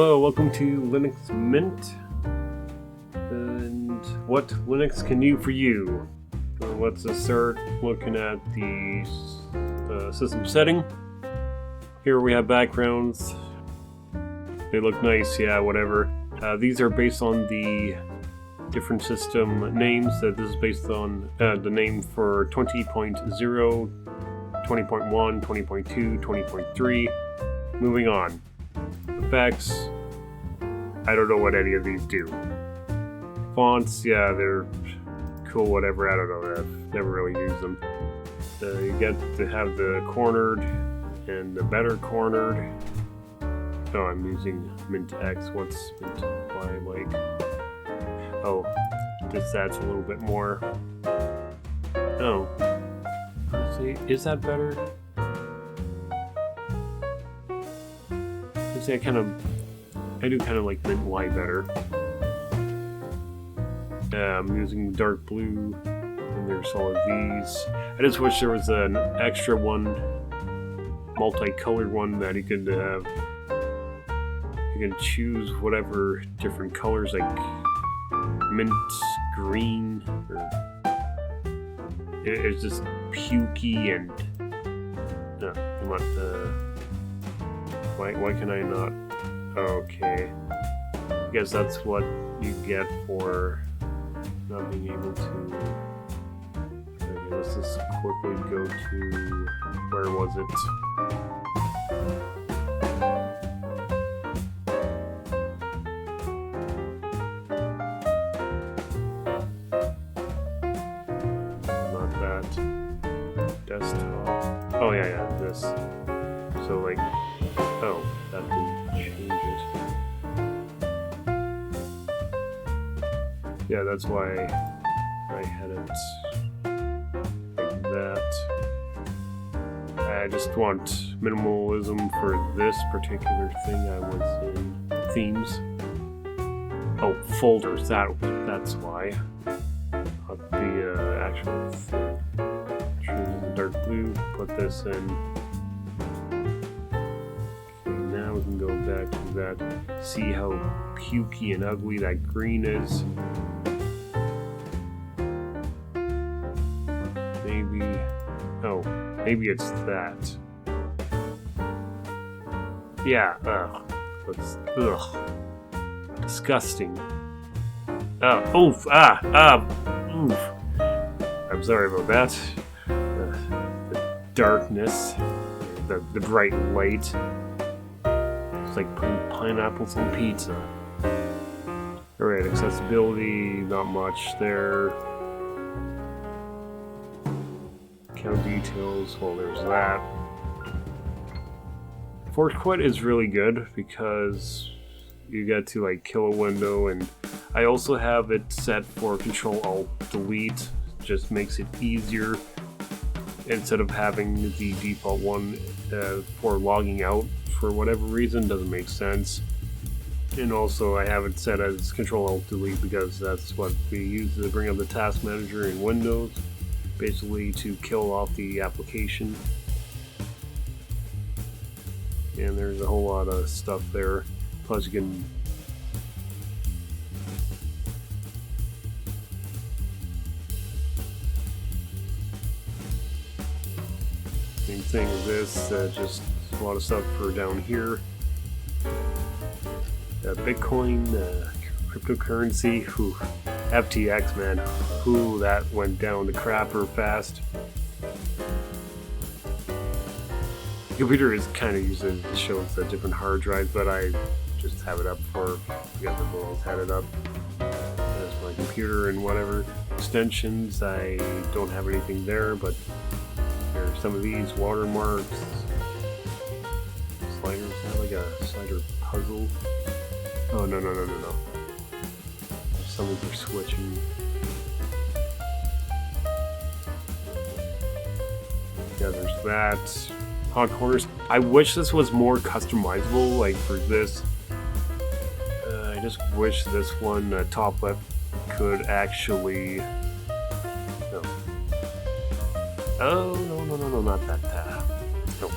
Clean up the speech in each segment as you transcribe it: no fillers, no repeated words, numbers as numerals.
Hello, welcome to Linux Mint, and what Linux can do for you. Let's start looking at the system setting. Here we have backgrounds. They look nice, yeah, whatever. These are based on the different system names. This is based on the name for 20.0, 20.1, 20.2, 20.3. Moving on. Effects, I don't know what any of these do. Fonts, yeah, they're cool, whatever, I don't know, I've never really used them. You get to have the cornered and the better cornered. Oh, I'm using Mint X. What's Mint Y like? Oh, just adds a little bit more. Oh, see, is that better? I do kind of like Mint Y better. I'm using dark blue, and there's all of these. I just wish there was an extra one, multicolored one that you could have. You can choose whatever different colors, like mint, green, or it's just pukey and come on. Why can I not? Okay. I guess that's what you get for not being able to. Okay, let's just quickly go to. Where was it? Not that. Desktop. Oh, yeah, this. So, like. Oh, that didn't change it. Yeah, that's why I had it like that. I just want minimalism for this particular thing. I was in themes. Oh, folders. That's why. Not the actual thing. Choose the dark blue. Put this in. We can go back to that, see how pukey and ugly that green is. Maybe it's that. Yeah, disgusting. Oof. I'm sorry about that. The darkness, the bright light. It's like putting pineapples on pizza. Alright, accessibility, not much there. Count details, well, there's that. Force quit is really good because you get to like kill a window, and I also have it set for Control-Alt-Delete. Just makes it easier instead of having the default one for logging out. For whatever reason, doesn't make sense. And also I have it set as Control-Alt-Delete because that's what we use to bring up the task manager in Windows, basically to kill off the application. And there's a whole lot of stuff there. Plus you can same thing as this, just a lot of stuff for down here. Bitcoin, cryptocurrency, FTX, man, that went down the crapper fast. The computer is kind of using to show the different hard drives, but I just have it up for the other ones had it up as my computer and whatever extensions. I don't have anything there, but there are some of these watermarks. Sliders, not like a slider puzzle. Oh, no. Some of them are switching. Yeah, there's that. Hot corners. I wish this was more customizable, like for this. I just wish this one, top left, could actually. No. Oh, no, not that. No.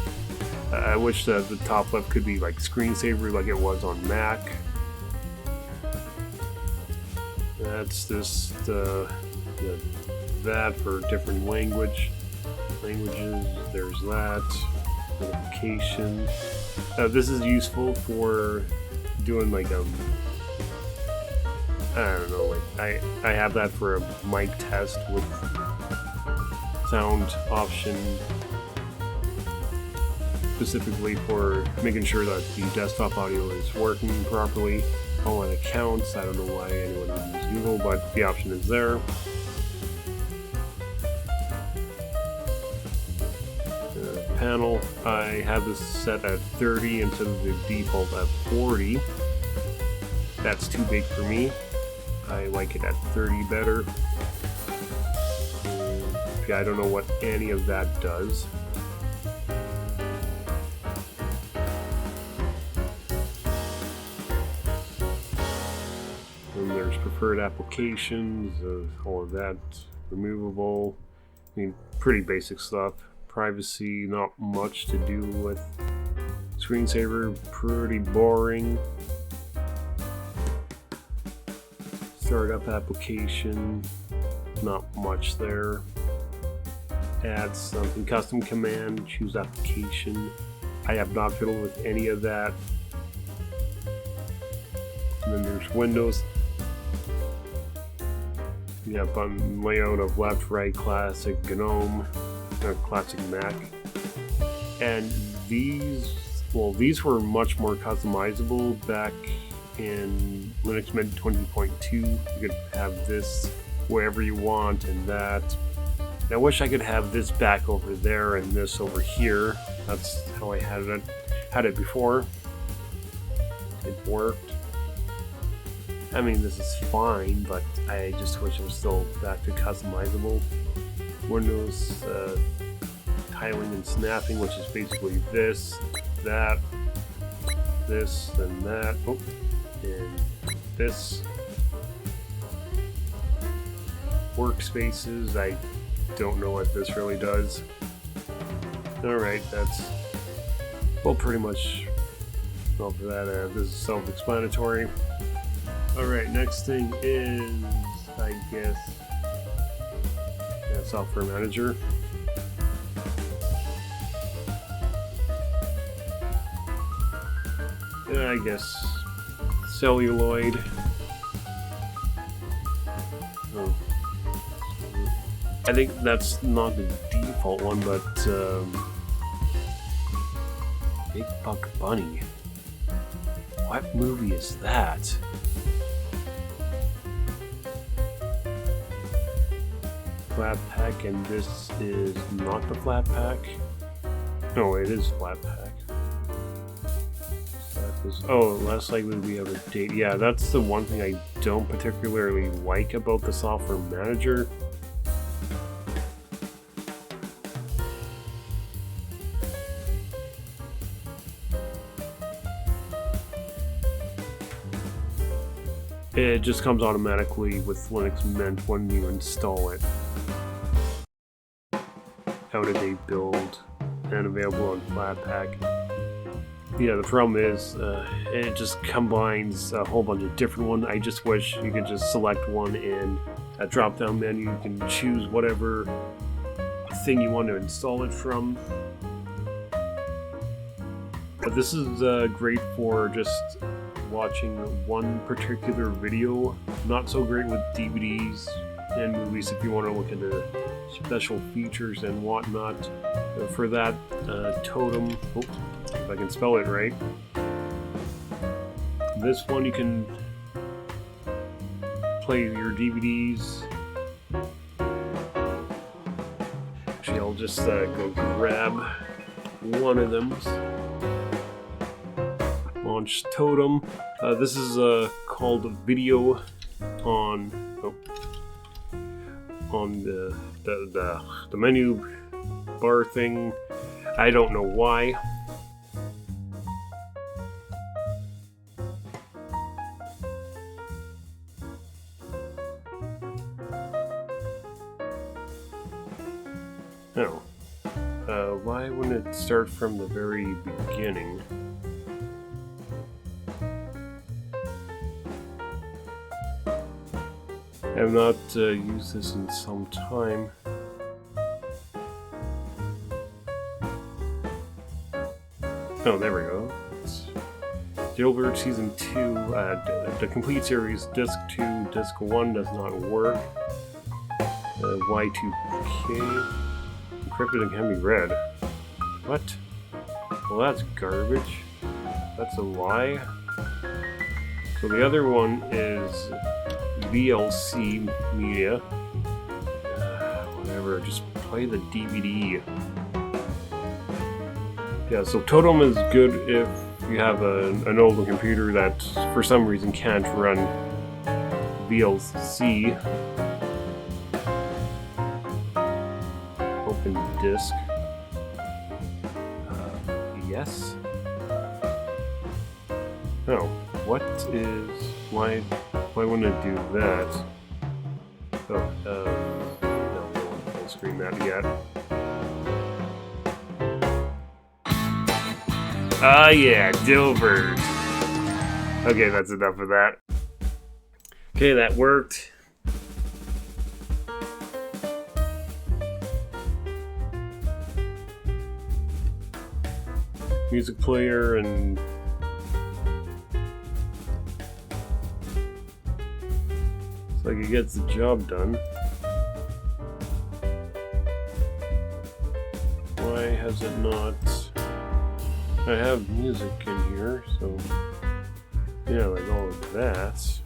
I wish that the top left could be like screensaver like it was on Mac. That's just that for different languages. There's that notification. This is useful for doing like I don't know, like I have that for a mic test with sound option, specifically for making sure that the desktop audio is working properly. All on accounts. I don't know why anyone would use Google, but the option is there. Panel, I have this set at 30 instead of the default at 40. That's too big for me. I like it at 30 better. Yeah, I don't know what any of that does. And there's preferred applications, all of that removable. I mean, pretty basic stuff. Privacy, not much to do with. Screensaver, pretty boring. Startup application, not much there. Add something, custom command, choose application. I have not fiddled with any of that. And then there's Windows. You have button layout of left, right, classic, GNOME, classic Mac. And these were much more customizable back in Linux Mint 20.2. You could have this wherever you want and that. And I wish I could have this back over there and this over here. That's how I had it before. It worked. I mean, this is fine, but I just wish it was still back to customizable. Windows tiling and snapping, which is basically this, that, this, and that, and this. Workspaces, I don't know what this really does. Alright, that's pretty much all for that. This is self-explanatory. Alright, next thing is, I guess, software manager. I guess Celluloid. Oh. I think that's not the default one, but Big Buck Bunny. What movie is that? Flatpak, and this is not the Flatpak. No, it is Flatpak. Less likely we have a date. Yeah, that's the one thing I don't particularly like about the software manager. It just comes automatically with Linux Mint when you install it. Out of date build and available on Flatpak. Yeah, the problem is it just combines a whole bunch of different ones. I just wish you could just select one and a drop-down menu. You can choose whatever thing you want to install it from. But this is great for just watching one particular video. Not so great with DVDs and movies if you want to look into special features and whatnot. For that, Totem, if I can spell it right. This one you can play your DVDs. Actually, I'll just go grab one of them. Launch Totem. This is called Video on the menu bar thing. I don't know why. Why wouldn't it start from the very beginning? I have not used this in some time. Oh, there we go. It's Jailbird Season 2, the complete series, Disc 2, Disc 1 does not work. Y2K, encrypted and can be read. What? Well, that's garbage. That's a lie. So the other one is VLC media. Whatever, just play the DVD. Yeah, so Totem is good if you have an older computer that for some reason can't run VLC. Open disk. Yes. Oh, what is... Why wouldn't it do that? Oh, no, we won't full screen that yet. Ah, yeah, Dilbert. Okay, that's enough of that. Okay, that worked. Music player and it's like it gets the job done. Why has it not? I have music in here, so yeah, like all of that.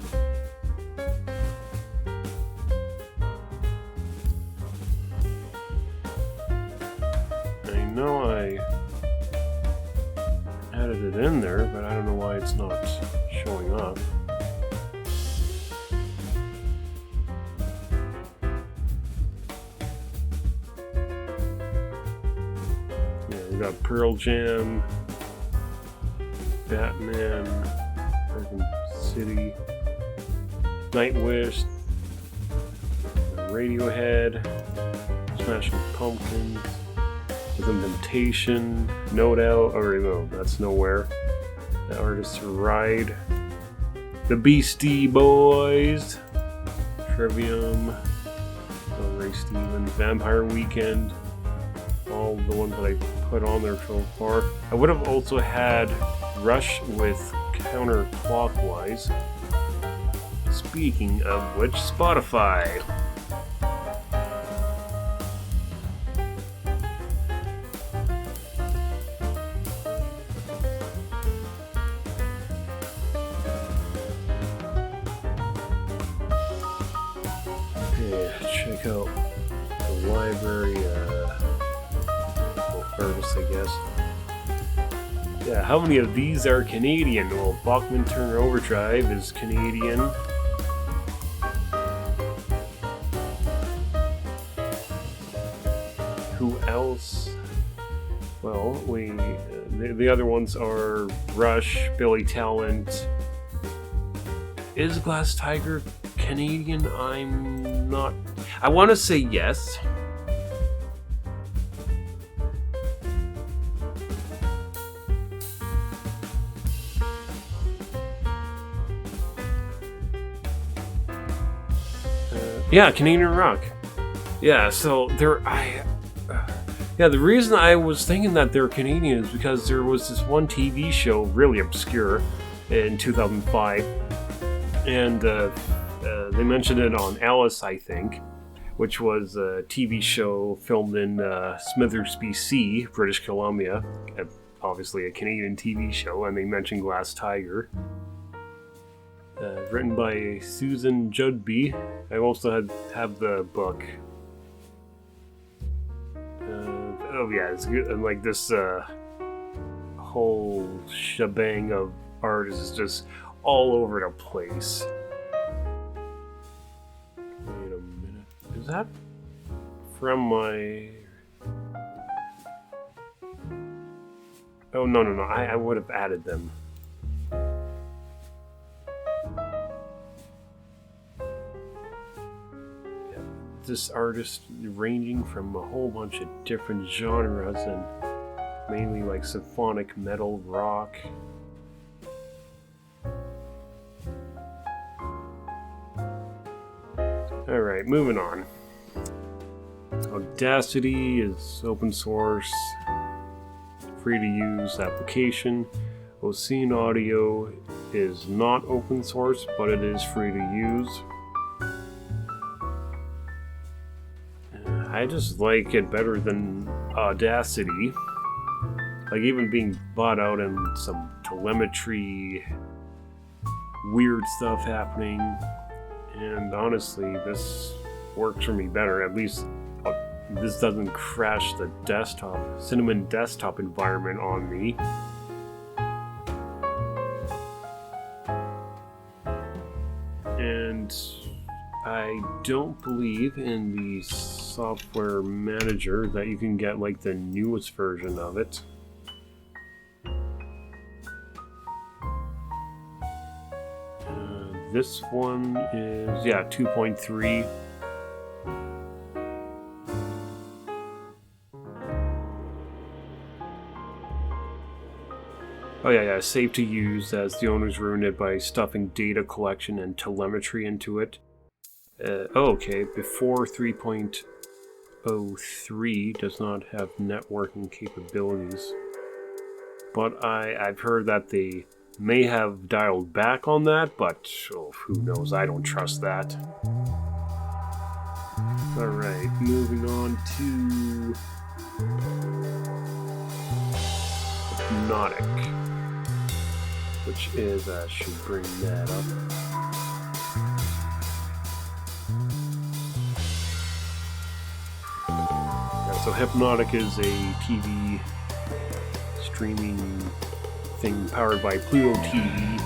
I know I added it in there, but I don't know why it's not showing up. Yeah, we got Pearl Jam, Batman, Arkham City, Nightwish, Radiohead, Smashing Pumpkins, Rhythm Temptation, No Doubt, or no, that's Nowhere. The Artist's Ride, The Beastie Boys, Trivium, Ray Stevens, Vampire Weekend, all the ones that I put on there so far. I would have also had Rush with Counterclockwise. Speaking of which, Spotify. Check out the library artists, I guess. Yeah, how many of these are Canadian? Well, Bachman Turner Overdrive is Canadian. Who else? Well, the other ones are Rush, Billy Talent. Is Glass Tiger Canadian? I'm not... I want to say yes. Yeah, Canadian rock. Yeah, so the reason I was thinking that they're Canadian is because there was this one TV show, really obscure, in 2005, and they mentioned it on Alice, I think, which was a TV show filmed in Smithers, BC, British Columbia, obviously a Canadian TV show, and they mentioned Glass Tiger. Written by Susan Judby. I also have the book. Oh yeah, it's good. And like this whole shebang of art is just all over the place. Wait a minute. Is that from my... Oh, no. I would have added them. this artist ranging from a whole bunch of different genres and mainly like symphonic metal, rock. Alright, moving on. Audacity is open source, free to use application. Ocenaudio is not open source, but it is free to use. I just like it better than Audacity. Like even being bought out and some telemetry, weird stuff happening. And honestly, this works for me better. At least this doesn't crash the Cinnamon desktop environment on me. And I don't believe in the software manager that you can get like the newest version of it. This one is, yeah, 2.3. Oh yeah, safe to use as the owners ruined it by stuffing data collection and telemetry into it. Okay, before 3.03 does not have networking capabilities. But I've heard that they may have dialed back on that, but who knows, I don't trust that. Alright, moving on to Hypnotix, which is, I should bring that up. Yeah, so Hypnotix is a TV streaming thing powered by Pluto TV.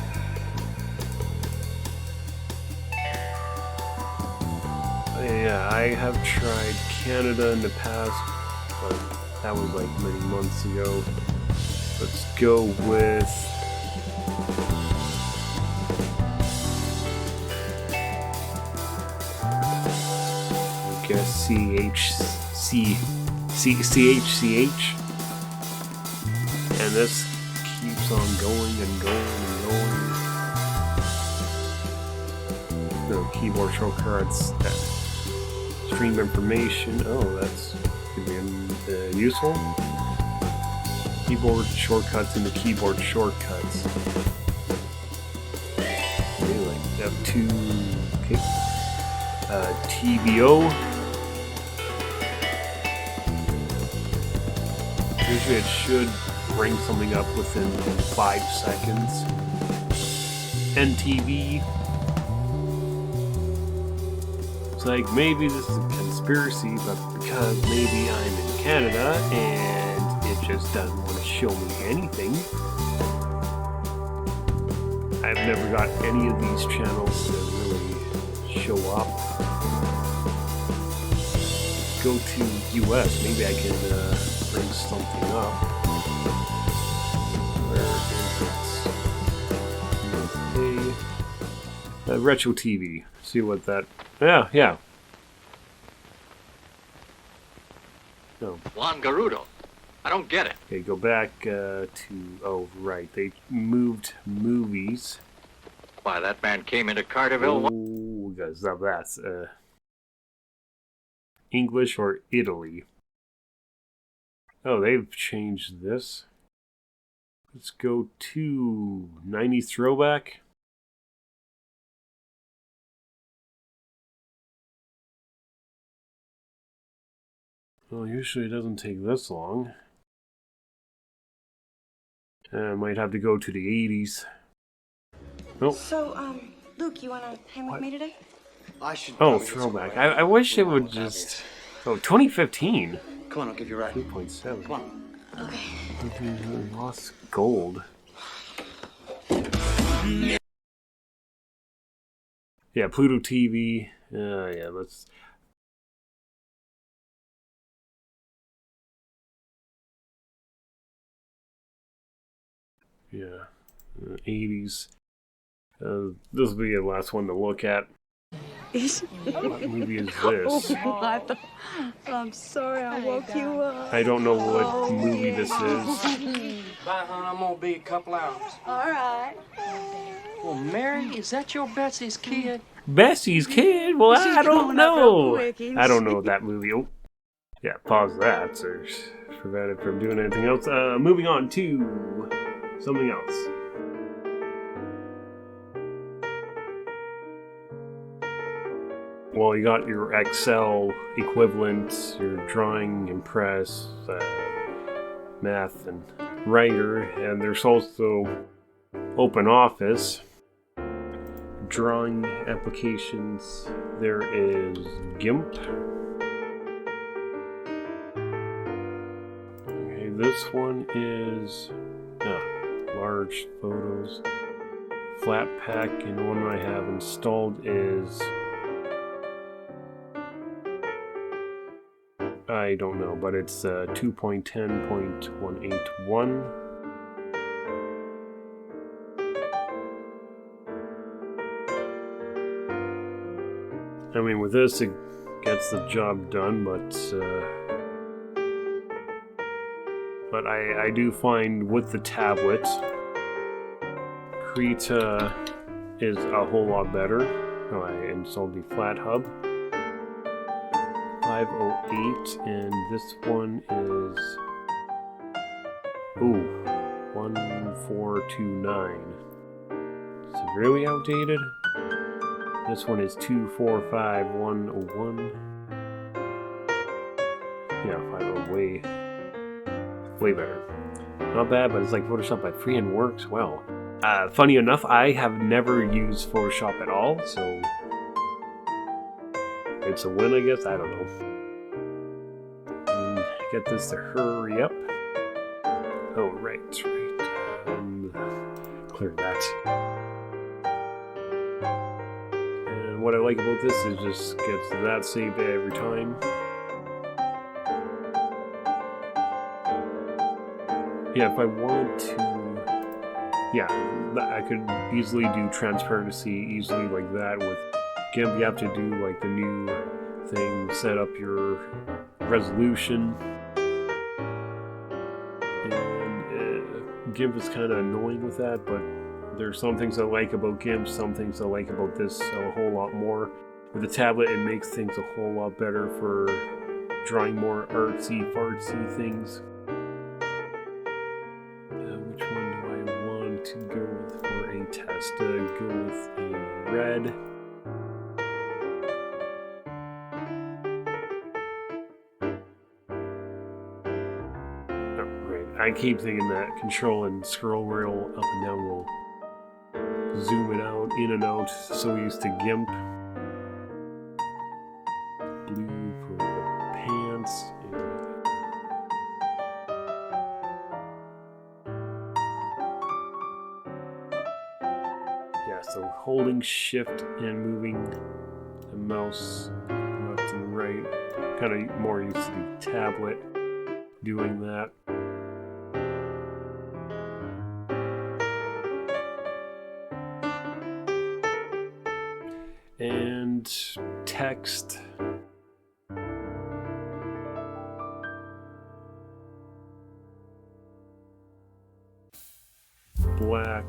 Yeah, I have tried Canada in the past, but that was like many months ago. Let's go with I guess CHCH, and this keeps on going and going and going. No keyboard shortcuts that stream information. Oh, that's could be useful. Keyboard shortcuts into keyboard shortcuts. Maybe like F2. Okay. TBO. Usually it should bring something up within 5 seconds. NTV. It's like maybe this is a conspiracy, but because maybe I'm in Canada and it just doesn't want to show me anything. I've never got any of these channels to really show up. Go to US, maybe I can bring something up. Where is it? Retro TV. See what that. Yeah. No. Juan Garudo. I don't get it. Okay, go back to. Oh, right. They moved movies. Why, that man came into Carterville. Oh, guys, now that's English or Italy. Oh, they've changed this. Let's go to 90s throwback. Well, usually it doesn't take this long. I might have to go to the 80s. Nope. So, Luke, you wanna hang with me today? I should. Oh, throwback. I wish it would just. Oh, 2015. Come on, I'll give you a ride. 2.7. Come on. Okay. Lost gold. Yeah, Pluto TV. Yeah, let's. Yeah, 80s. This will be the last one to look at. What movie is this? I'm sorry I woke you up. I don't know what movie this is. Bye, hon. I'm gonna be a couple hours. All right. Well, Mary, is that your Betsy's kid? Bessie's kid? Well, She's I don't growing up know. real quick, ain't I don't she? know that movie. Oh, yeah, pause that. So prevent it from doing anything else. Moving on to something else. Well, you got your Excel equivalent, your drawing, Impress, Math, and Writer, and there's also OpenOffice. Drawing applications, there is Gimp. Okay, this one is large photos. Flatpak, and one I have installed is, I don't know, but it's 2.10.181. I mean, with this, it gets the job done, but I do find with the tablet, Krita is a whole lot better. Oh, I installed the Flat Hub 508, and this one is 1429. Severely outdated. This one is 245101. Yeah, 50 way better. Not bad, but it's like Photoshop by free and works well. Funny enough, I have never used Photoshop at all, so it's a win, I guess. I don't know. And get this to hurry up. Oh, right. Clear that. And what I like about this is just gets that saved every time. Yeah, if I wanted to, I could easily do transparency easily like that. With Gimp, you have to do like the new thing, set up your resolution. And Gimp is kind of annoying with that, but there's some things I like about Gimp, some things I like about this a whole lot more. With the tablet, it makes things a whole lot better for drawing more artsy-fartsy things. Which one do I want to go with for a test? Go with a red. Oh, right. I keep thinking that control and scroll wheel up and down will zoom it out, in and out. So used to Gimp. Blue for the pants. So holding shift and moving the mouse left and right. Kind of more used to the tablet doing that. And text. Black.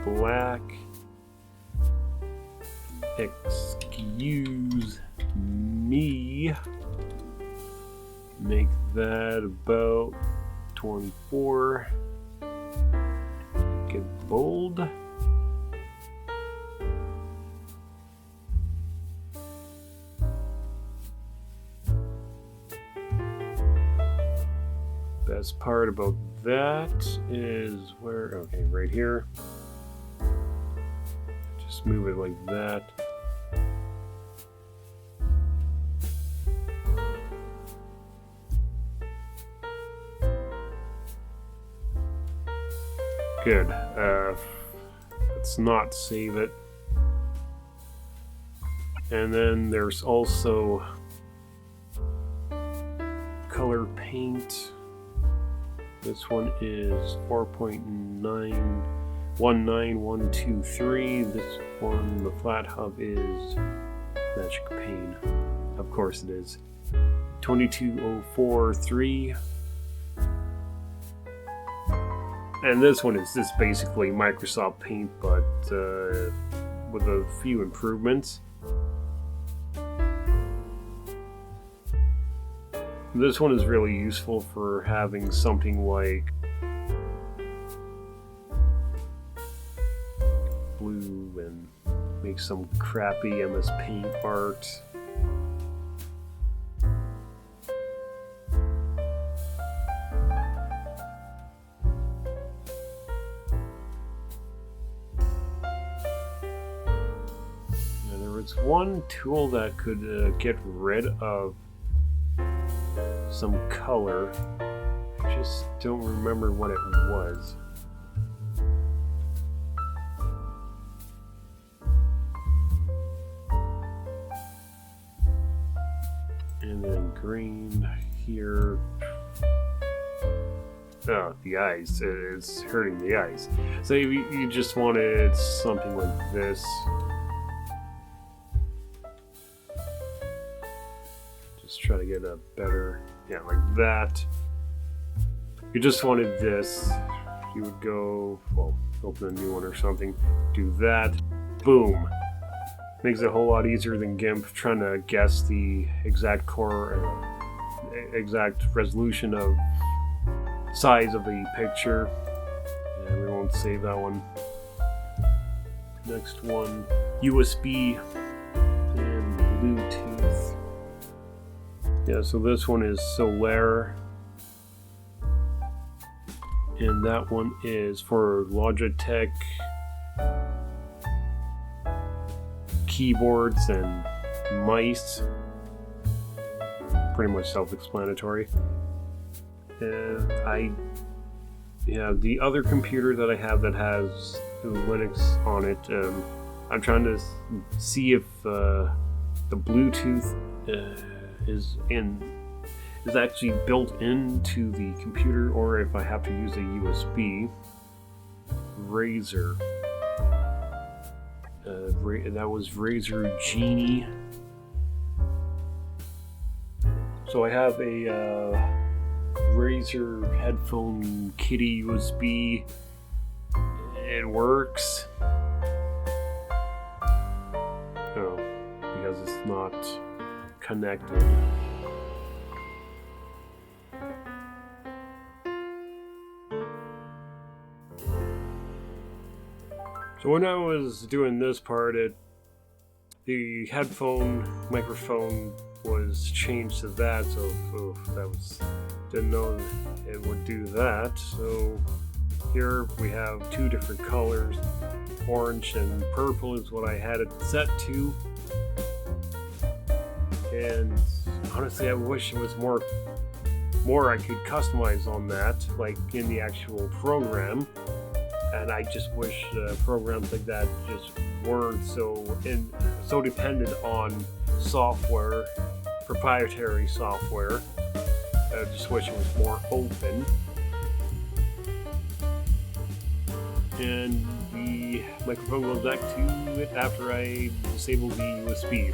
Black. Excuse me. Make that about 24. Get bold. Best part about that is where, okay, right here. Just move it like that. Good. Let's not save it. And then there's also Kolourpaint. This one is 4.9 19123. This one, the flat hub is Magic Pane. Of course it is. 22043. And this one is just basically Microsoft Paint, but with a few improvements. This one is really useful for having something like blue and make some crappy MS Paint art. One tool that could get rid of some color. I just don't remember what it was. And then green here. Oh, the eyes. It's hurting the eyes. So you just wanted something like this. Try to get a better, yeah, like that. If you just wanted this, you would go, well, open a new one or something, do that, boom. Makes it a whole lot easier than Gimp trying to guess the exact exact resolution of size of the picture. And we won't save that one. Next one, USB and Bluetooth. Yeah, so this one is Solaar, and that one is for Logitech keyboards and mice. Pretty much self-explanatory. And the other computer that I have that has Linux on it, I'm trying to see if the Bluetooth is actually built into the computer, or if I have to use a USB. Razer. That was Razer Genie. So I have a Razer headphone kitty USB. It works. Oh, because it's not connected. So when I was doing this part, the headphone microphone was changed to that, so didn't know it would do that. So here we have two different colors. Orange and purple is what I had it set to. And honestly, I wish it was more I could customize on that, like in the actual program. And I just wish programs like that just weren't so dependent on software, proprietary software. I just wish it was more open. And the microphone goes back to it after I disable the USB.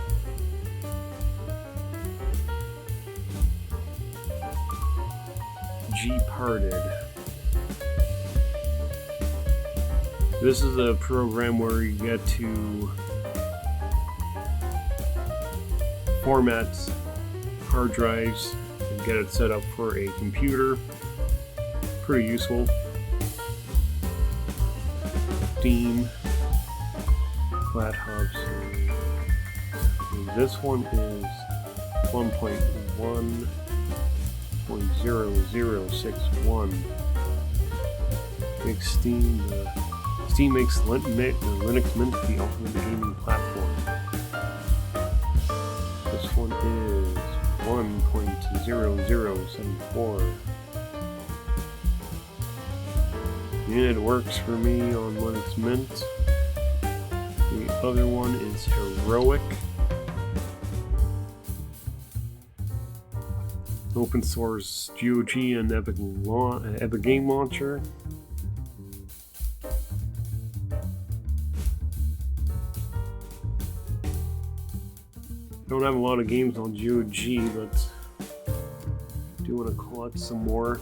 Gparted. This is a program where you get to format hard drives and get it set up for a computer. Pretty useful. Steam, flat hubs. And this one is 1.1.0061. Makes Steam makes Linux Mint the ultimate gaming platform. This one is 1.0074. And it works for me on Linux Mint. The other one is Heroic. Open source GOG and Epic Game Launcher. I don't have a lot of games on GOG, but I do want to collect some more.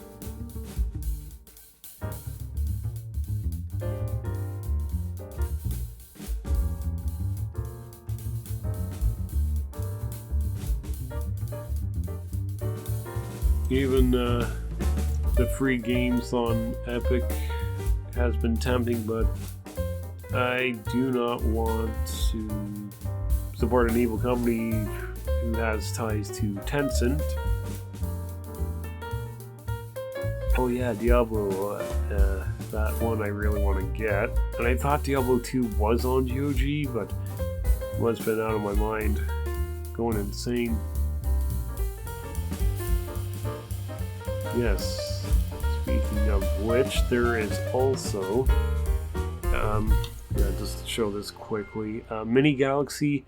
Even the free games on Epic has been tempting, but I do not want to support an evil company who has ties to Tencent. Oh yeah, Diablo, that one I really want to get. And I thought Diablo 2 was on GOG, but it's been out of my mind. Going insane. Yes, speaking of which, there is also, just to show this quickly, Mini Galaxy.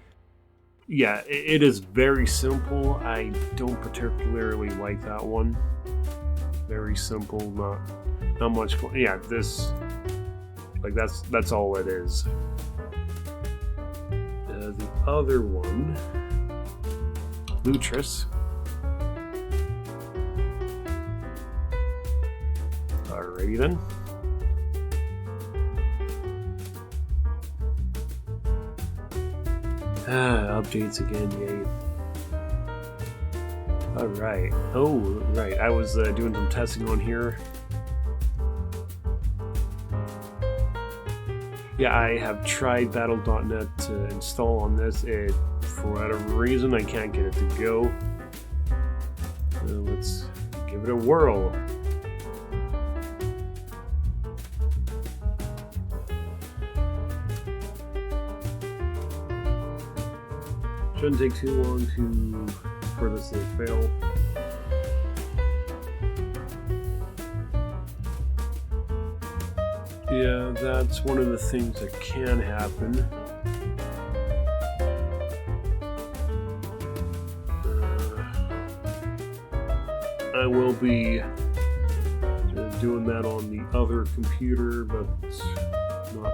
Yeah, it is very simple. I don't particularly like that one. Very simple, not much fun. Yeah, this, like that's all it is. The other one, Lutris. Alrighty then. Updates again, yay. Alright. Oh, right. I was doing some testing on here. Yeah, I have tried Battle.net to install on this. For whatever reason, I can't get it to go. Let's give it a whirl. Shouldn't take too long for this to fail. Yeah, that's one of the things that can happen. I will be doing that on the other computer, but not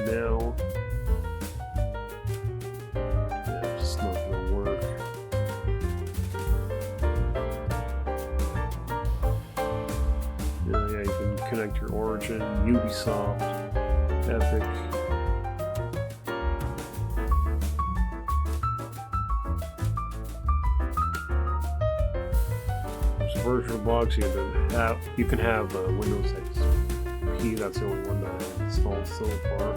now. Connect your Origin, Ubisoft, Epic. There's VirtualBox. You can have Windows XP. That's the only one that I've installed so far.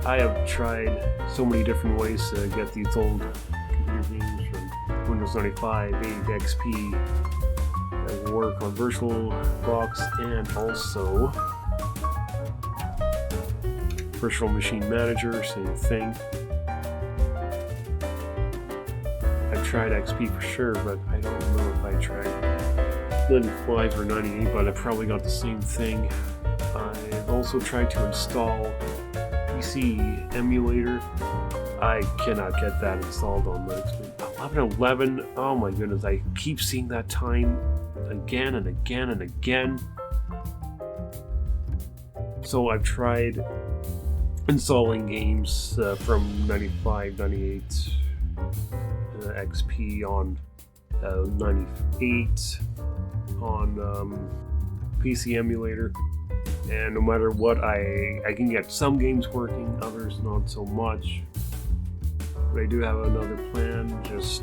I have tried so many different ways to get these old computer games from Windows 95, 8, XP. Work on VirtualBox and also Virtual Machine Manager, same thing. I've tried XP for sure, but I don't know if I tried 95 or 98, but I probably got the same thing. I've also tried to install PC emulator. I cannot get that installed on the 1111. Oh my goodness, I keep seeing that time again and again and again. So I've tried installing games from 95, 98 XP on 98 on PC emulator, and no matter what, I can get some games working, others not so much. But I do have another plan, just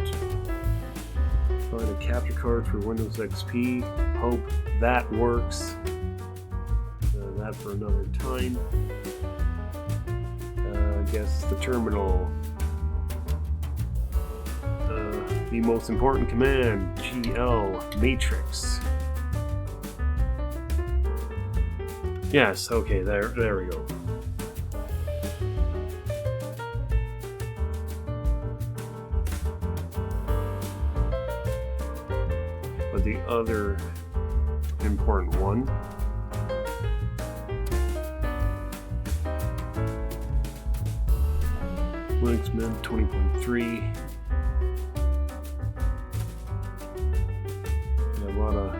find a capture card for Windows XP, hope that works. That for another time. I guess the terminal. The most important command, GL matrix. Yes, okay, there we go. But the other important one, Linux Mint 20.3. A lot of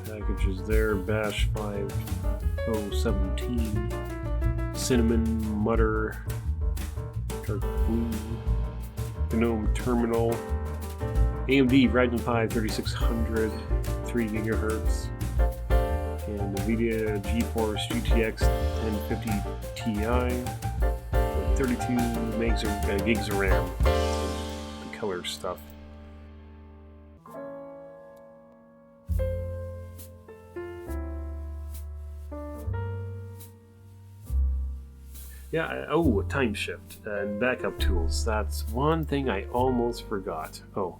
packages there. Bash 5.0.17, Cinnamon, Mutter, Dark Blue, GNOME terminal, AMD Ryzen 5 3600, 3 GHz, and NVIDIA GeForce GTX 1050 Ti with 32 gigs of RAM. The color stuff. Yeah, oh, Timeshift and backup tools. That's one thing I almost forgot. Oh,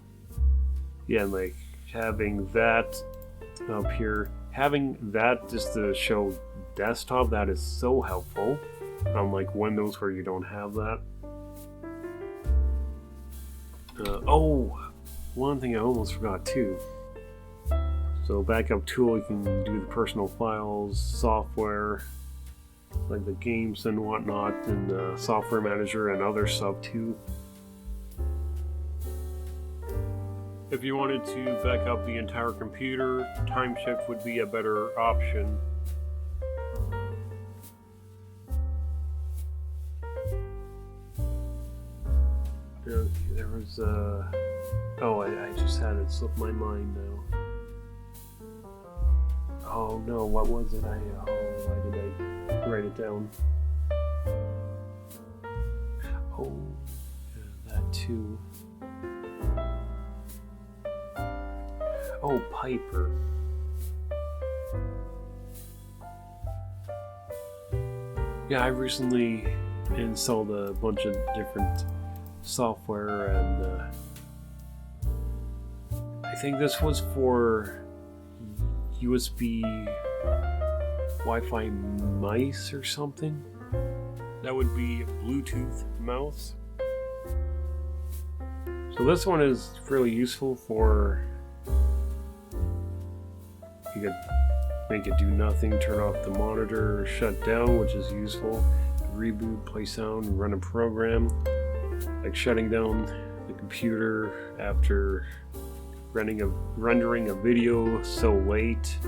yeah, and like having that up here, having that just to show desktop, that is so helpful. Unlike Windows where you don't have that. Oh, one thing I almost forgot too. So backup tool, you can do the personal files, software, like the games and whatnot, and the software manager and other stuff too. If you wanted to back up the entire computer, Timeshift would be a better option. There was oh, I just had it slip my mind now. Oh no, what was it? Why did I write it down? Oh, yeah, that too. Oh, Piper. Yeah, I recently installed a bunch of different software, and I think this was for USB Wi-Fi mice or something. That would be Bluetooth mouse. So this one is really useful for, you could make it do nothing, turn off the monitor, shut down, which is useful, reboot, play sound, run a program, like shutting down the computer after rendering a video so late,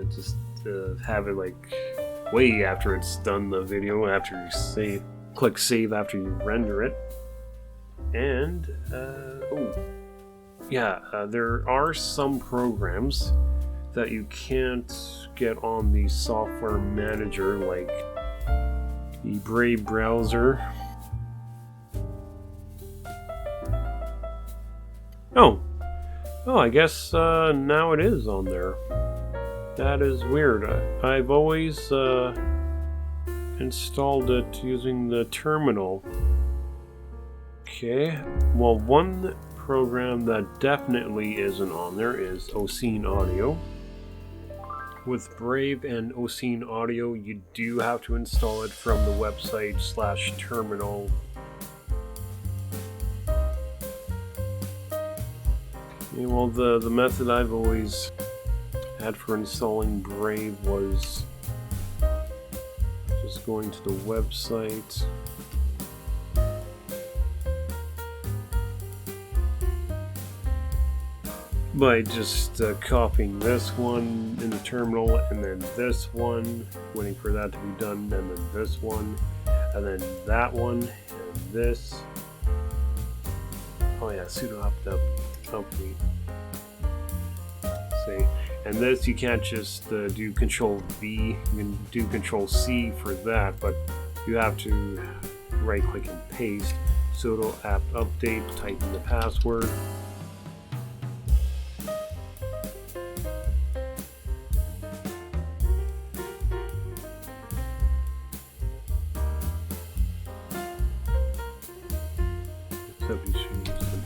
just have it like way after it's done the video, after you click save after you render it. And there are some programs that you can't get on the software manager, like the Brave browser. Oh, I guess now it is on there. That is weird. I've always installed it using the terminal. Okay, well, one program that definitely isn't on there is Ocenaudio. With Brave and Ocenaudio, you do have to install it from the website /terminal. Yeah, well, the method I've always had for installing Brave was just going to the website, by just copying this one in the terminal, and then this one, waiting for that to be done, and then this one, and then that one, and this. Oh yeah, sudo update. Say, and this you can't just do Control V. You can do Control C for that, but you have to right click and paste. Sudo apt update, type in the password.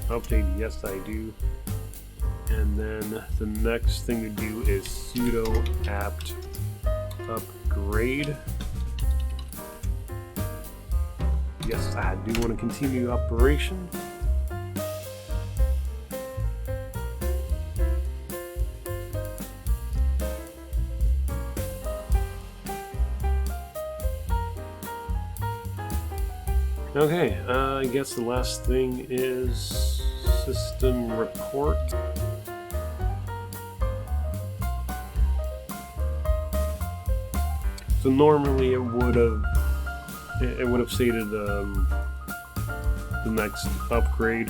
Update, yes I do. And then the next thing to do is sudo apt upgrade. Yes, I do want to continue operation. Okay, I guess the last thing is system report. So normally it would have stated the next upgrade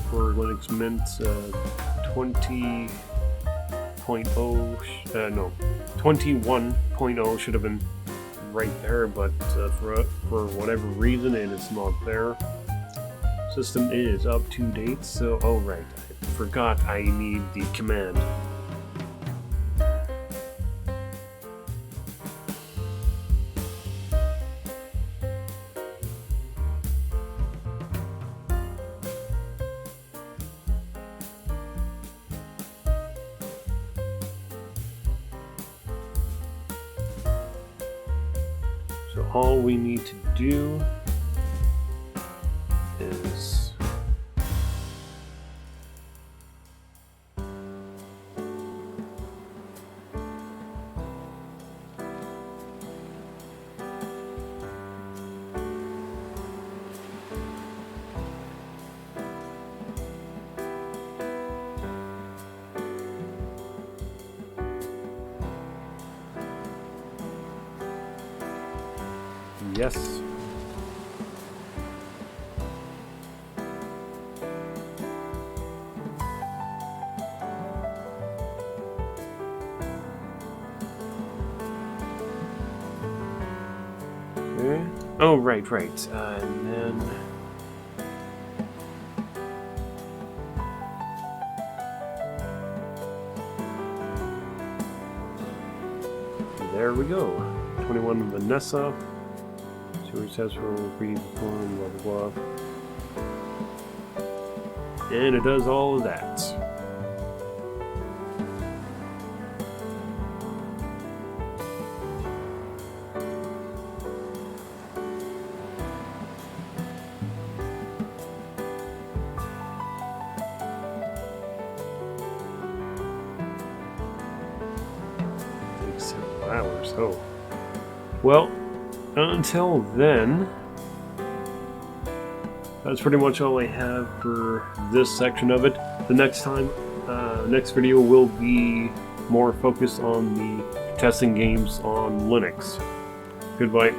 for Linux Mint 21.0 should have been right there, but for whatever reason it is not there. System is up to date, so oh right, I forgot I need the command. So all we need to do is yes. Okay. Oh, right. And then there we go. 21 Vanessa. Successful, read form, blah blah blah. And it does all of that. Takes several hours. Oh. Well, until then, that's pretty much all I have for this section of it. The next time, next video will be more focused on the testing games on Linux. Goodbye.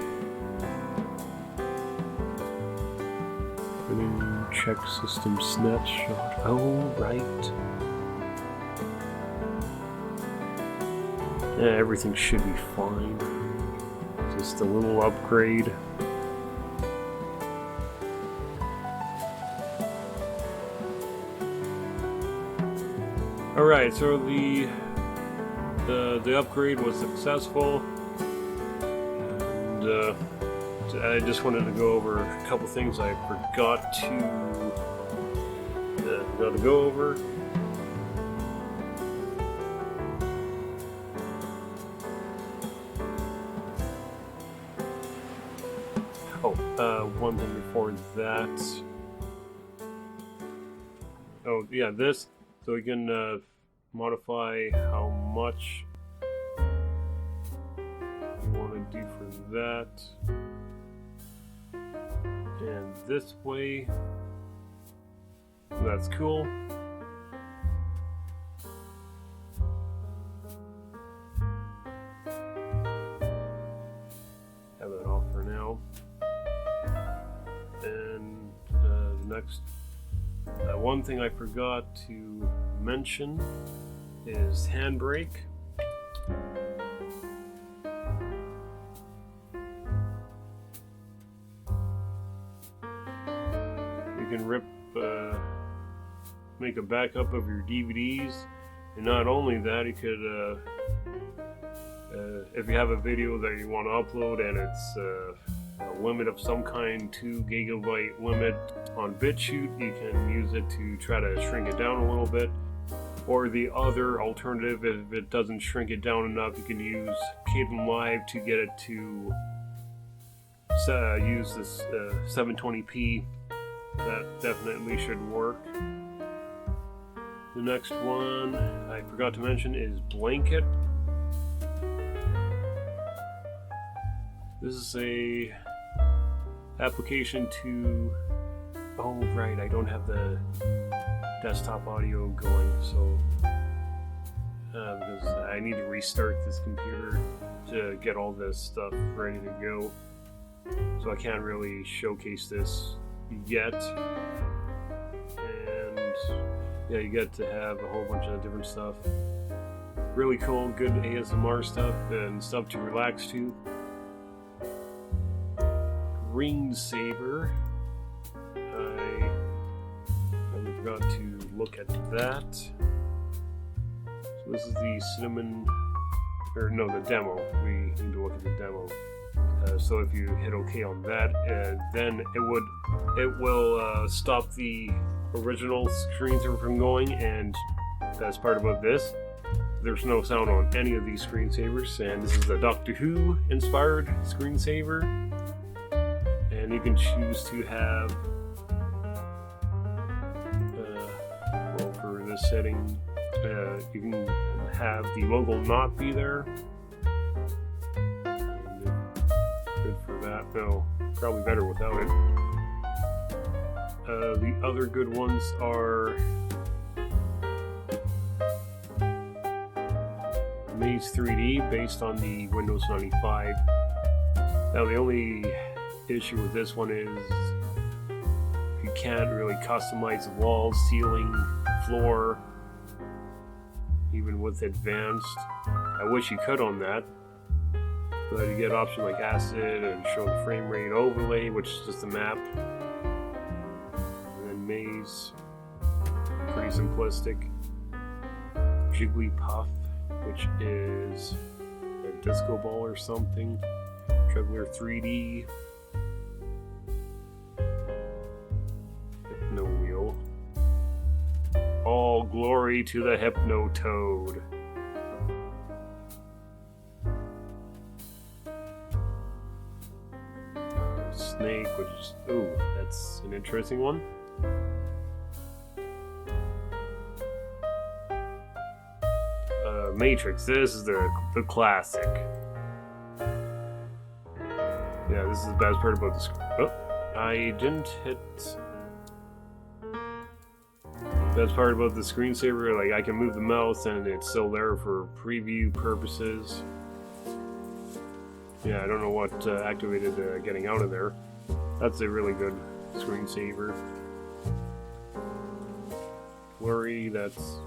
Check system snapshot. Oh, right. Yeah, everything should be fine. Just a little upgrade. Alright, so the upgrade was successful, and I just wanted to go over a couple things I forgot to go over. One thing before that. Oh, yeah, this. So we can modify how much we want to do for that. And this way. That's cool. Have that off for now. And next, one thing I forgot to mention is Handbrake. You can make a backup of your DVDs, and not only that, you could, if you have a video that you want to upload and it's a limit of some kind, 2 gigabyte limit on BitChute, you can use it to try to shrink it down a little bit. Or the other alternative, if it doesn't shrink it down enough, you can use Kdenlive to get it to use this 720p. That definitely should work. The next one I forgot to mention is Blanket. This is a application to... Oh right, I don't have the desktop audio going, so because I need to restart this computer to get all this stuff ready to go, so I can't really showcase this you get. And yeah, you get to have a whole bunch of different stuff. Really cool, good ASMR stuff and stuff to relax to. Screensaver. I forgot to look at that. So this is the cinnamon, or no, the demo. We need to look at the demo. So if you hit OK on that, then it will stop the original screensaver from going. And that's part about this. There's no sound on any of these screensavers, and this is a Doctor Who inspired screensaver. And you can choose to have, well, for this setting, you can have the logo not be there. Good for that. No, probably better without it. The other good ones are Maze 3D, based on the Windows 95. Now the only issue with this one is you can't really customize the walls, ceiling, floor, even with advanced. I wish you could on that, but you get options like acid and show the frame rate overlay, which is just a map, and then Maze, pretty simplistic. Jigglypuff, which is a disco ball or something. Traveler 3D. Hypno Wheel. All glory to the Hypno Toad. Snake, which is, ooh, that's an interesting one. Matrix, this is the classic. Yeah, this is the best part about this. Oh, I didn't hit. Best part about the screensaver, like I can move the mouse and it's still there for preview purposes. Yeah, I don't know what activated getting out of there. That's a really good screensaver. Blurry, that's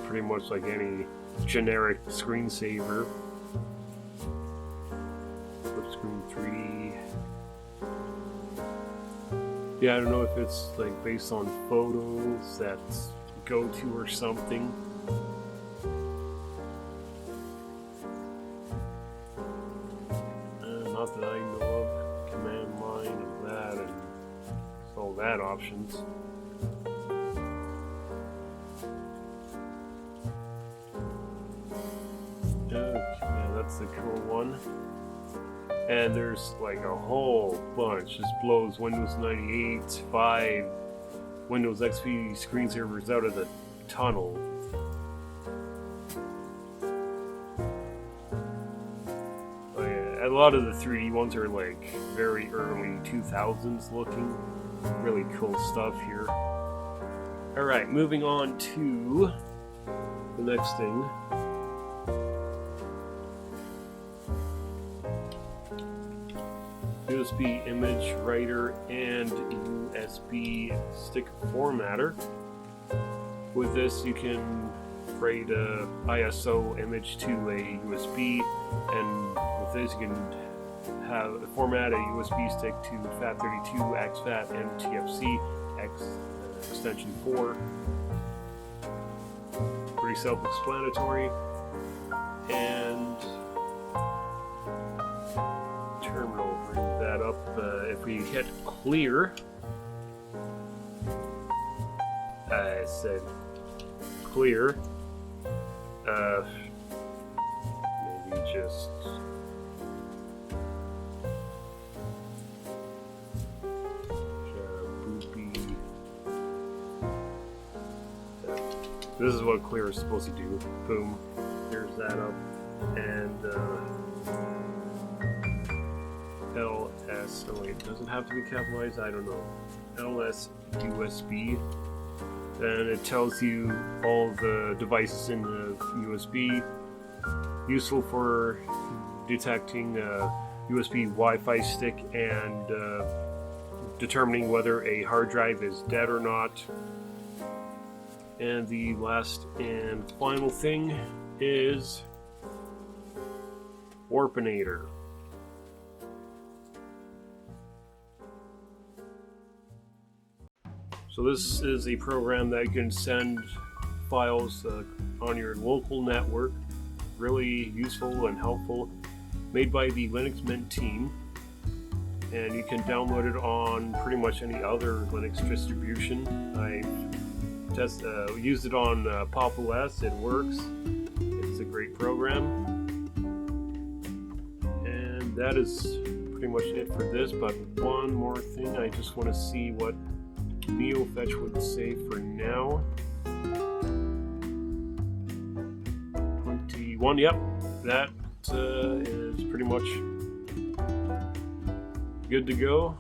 pretty much like any generic screensaver. Flip screen 3D. Yeah, I don't know if it's like based on photos that go to or something. Not that I know of. Command line of that and all that options. Yeah, that's the cool one. And there's like a whole bunch. This blows Windows 98, 5, Windows XP screensavers out of the tunnel. Oh yeah, a lot of the 3D ones are like very early 2000s looking. Really cool stuff here. Alright, moving on to the next thing. USB image writer and USB stick formatter. With this you can write a ISO image to a USB, and with this you can format a USB stick to FAT32, exFAT, and TFC extension 4. Pretty self-explanatory. And terminal, bring that up. If we hit clear, I said clear. Maybe just boopy. This is what clear is supposed to do. Boom. Clears that up. And LS, oh wait, it doesn't have to be capitalized, I don't know. LSusb. Then it tells you all the devices in the USB. Useful for detecting USB Wi-Fi stick and determining whether a hard drive is dead or not. And the last and final thing is Warpinator. So this is a program that you can send files on your local network. Really useful and helpful. Made by the Linux Mint team. And you can download it on pretty much any other Linux distribution. I've used it on Pop! OS. It works. It's a great program. And that is pretty much it for this. But one more thing, I just want to see what Neofetch would say for now. 21. Yep, that is pretty much good to go,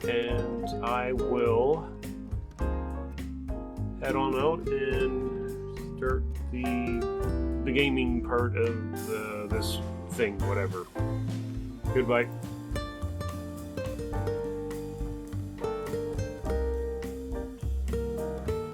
and I will head on out and start the gaming part of this thing, whatever. Goodbye.